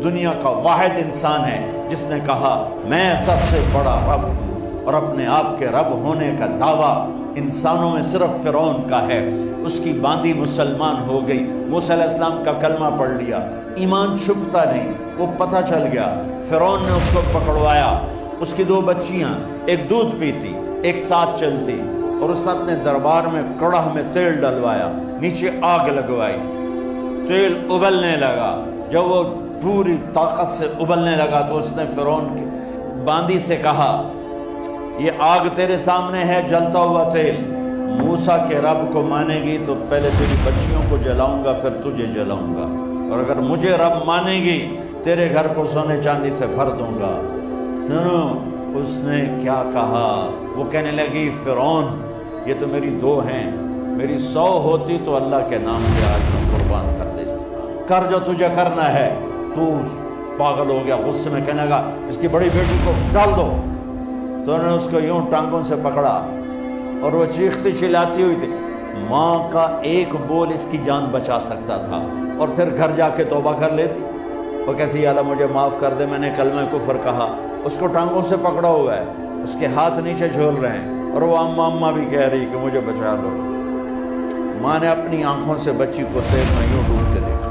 دنیا کا واحد انسان ہے جس نے کہا میں سب سے بڑا رب ہوں، اور اپنے آپ کے رب ہونے کا دعویٰ انسانوں میں صرف فرعون کا ہے۔ اس کی باندی مسلمان ہو گئی، موسیٰ علیہ السلام کا کلمہ پڑھ لیا، ایمان چھپتا نہیں، وہ پتہ چل گیا۔ فرعون نے اس کو پکڑوایا، اس کی 2 بچیاں، ایک دودھ پیتی ایک ساتھ چلتی، اور اس نے اپنے دربار میں کڑاہ میں تیل ڈلوایا، نیچے آگ لگوائی، تیل ابلنے لگا۔ جب وہ پوری طاقت سے ابلنے لگا تو اس نے فرعون کی باندی سے کہا یہ آگ تیرے سامنے ہے، جلتا ہوا تیل، موسیٰ کے رب کو مانے گی تو پہلے تیری بچیوں کو جلاؤں گا پھر تجھے جلاؤں گا، اور اگر مجھے رب مانے گی تیرے گھر کو سونے چاندی سے بھر دوں گا۔ سنو اس نے کیا کہا، وہ کہنے لگی فرعون یہ تو میری 2 ہیں، میری 100 ہوتی تو اللہ کے نام پہ آج میں قربان کر دیتی، کر جو تجھے کرنا ہے۔ تو پاگل ہو گیا، غصے میں کہنے لگا اس کی بڑی بیٹی کو ڈال دو۔ تو انہوں نے اس کو یوں ٹانگوں سے پکڑا اور وہ چیختی چلاتی ہوئی تھی۔ ماں کا ایک بول اس کی جان بچا سکتا تھا، اور پھر گھر جا کے توبہ کر لیتی۔ وہ کہتی یا اللہ مجھے معاف کر دے، میں نے کلمہ کفر کہا۔ اس کو ٹانگوں سے پکڑا ہوا ہے، اس کے ہاتھ نیچے جھول رہے ہیں، اور وہ اماں بھی کہہ رہی کہ مجھے بچا لو۔ ماں نے اپنی آنکھوں سے بچی کو تیل میں یوں ڈوب کے دیکھا،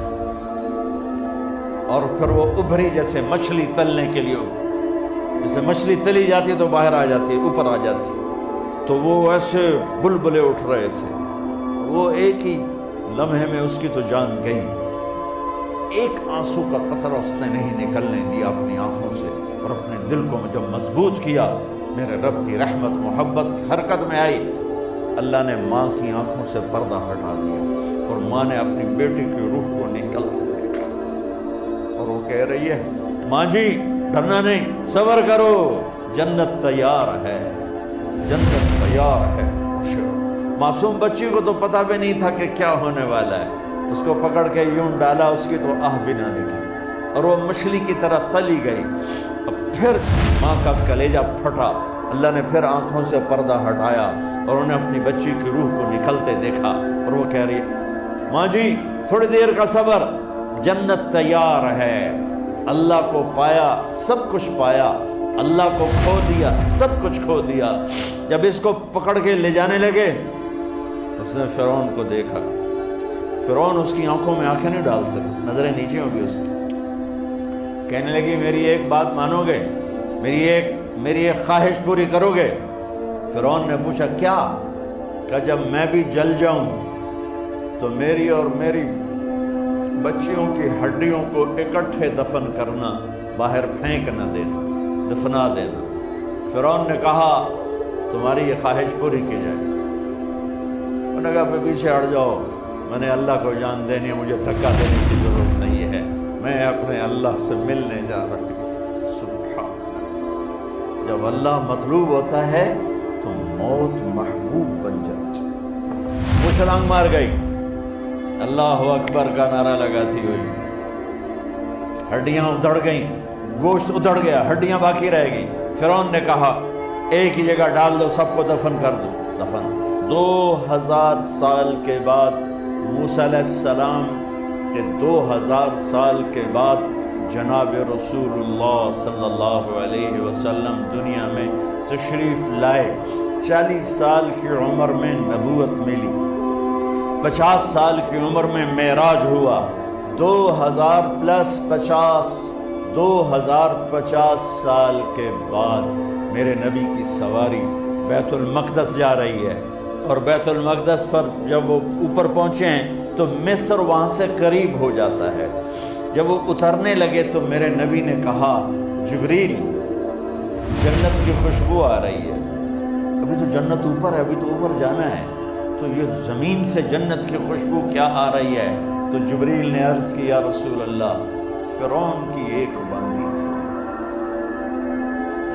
اور پھر وہ ابھری جیسے مچھلی تلنے کے لیے، جیسے مچھلی تلی جاتی تو باہر آ جاتی، اوپر آ جاتی، تو وہ ایسے بلبلے اٹھ رہے تھے۔ وہ ایک ہی لمحے میں اس کی تو جان گئی، ایک آنسو کا قطرہ اس نے نہیں نکلنے دیا اپنی آنکھوں سے، اور اپنے دل کو جب مضبوط کیا، میرے رب کی رحمت محبت حرکت میں آئی۔ اللہ نے ماں کی آنکھوں سے پردہ ہٹا دیا، اور ماں نے اپنی بیٹی کی روح کو نکلتے دیکھا، اور وہ کہہ رہی ہے ماں جی ڈرنا نہیں، صبر کرو، جنت تیار ہے، جنت تیار ہے۔ معصوم بچی کو تو پتہ بھی نہیں تھا کہ کیا ہونے والا ہے، اس کو پکڑ کے یوں ڈالا، اس کی تو آہ بھی نہ نکلی، اور وہ مچھلی کی طرح تلی گئی۔ اب پھر ماں کا کلیجہ پھٹا، اللہ نے پھر آنکھوں سے پردہ ہٹایا، اور انہیں اپنی بچی کی روح کو نکلتے دیکھا، اور وہ کہہ رہی ہے ماں جی تھوڑی دیر کا صبر، جنت تیار ہے۔ اللہ کو پایا سب کچھ پایا، اللہ کو کھو دیا سب کچھ کھو دیا۔ جب اس کو پکڑ کے لے جانے لگے، اس نے فرعون کو دیکھا، فرعون اس کی آنکھوں میں آنکھیں نہیں ڈال سکے، نظریں نیچے ہوگی اس کی۔ کہنے لگی میری ایک بات مانو گے، میری ایک خواہش پوری کرو گے؟ فرعون نے پوچھا کیا؟ کہ جب میں بھی جل جاؤں تو میری اور میری بچیوں کی ہڈیوں کو اکٹھے دفن کرنا، باہر پھینک نہ دینا، دفنا دینا۔ فرعون نے کہا تمہاری یہ خواہش پوری کی جائے۔ انہوں نے کہا پہ پیچھے ہٹ جاؤ، میں نے اللہ کو جان دینی ہے، مجھے دھکا دینے کی ضرورت نہیں ہے، میں اپنے اللہ سے ملنے جا رہی ہوں۔ سبحان اللہ، جب اللہ مطلوب ہوتا ہے تو موت محبوب بن جاتی۔ وہ چھلانگ مار گئی، اللہ اکبر کا نعرہ لگاتی ہوئی، ہڈیاں ادھڑ گئیں، گوشت ادھڑ گیا، ہڈیاں باقی رہ گئی۔ فرعون نے کہا ایک ہی جگہ ڈال دو، سب کو دفن کر دو۔ دفن 2000 سال کے بعد، موسیٰ علیہ السلام کے 2000 سال کے بعد جناب رسول اللہ صلی اللہ علیہ وسلم دنیا میں تشریف لائے۔ 40 سال کی عمر میں نبوت ملی، 50 سال کی عمر میں معراج ہوا، 2050 سال کے بعد میرے نبی کی سواری بیت المقدس جا رہی ہے، اور بیت المقدس پر جب وہ اوپر پہنچے ہیں تو مصر وہاں سے قریب ہو جاتا ہے۔ جب وہ اترنے لگے تو میرے نبی نے کہا جبریل جنت کی خوشبو آ رہی ہے، ابھی تو جنت اوپر ہے، ابھی تو اوپر جانا ہے، تو یہ زمین سے جنت کی خوشبو کیا آ رہی ہے؟ تو جبریل نے عرض کی یا رسول اللہ فرعون کی ایک باندی تھی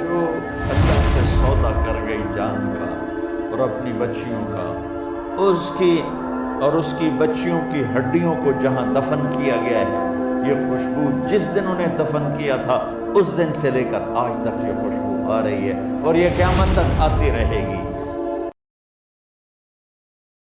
جو اللہ سے سودا کر گئی جان کا اور اپنی بچیوں کا، اس کی بچیوں کی ہڈیوں کو جہاں دفن کیا گیا ہے، یہ خوشبو جس دن انہیں دفن کیا تھا اس دن سے لے کر آج تک یہ خوشبو آ رہی ہے، اور یہ قیامت تک آتی رہے گی۔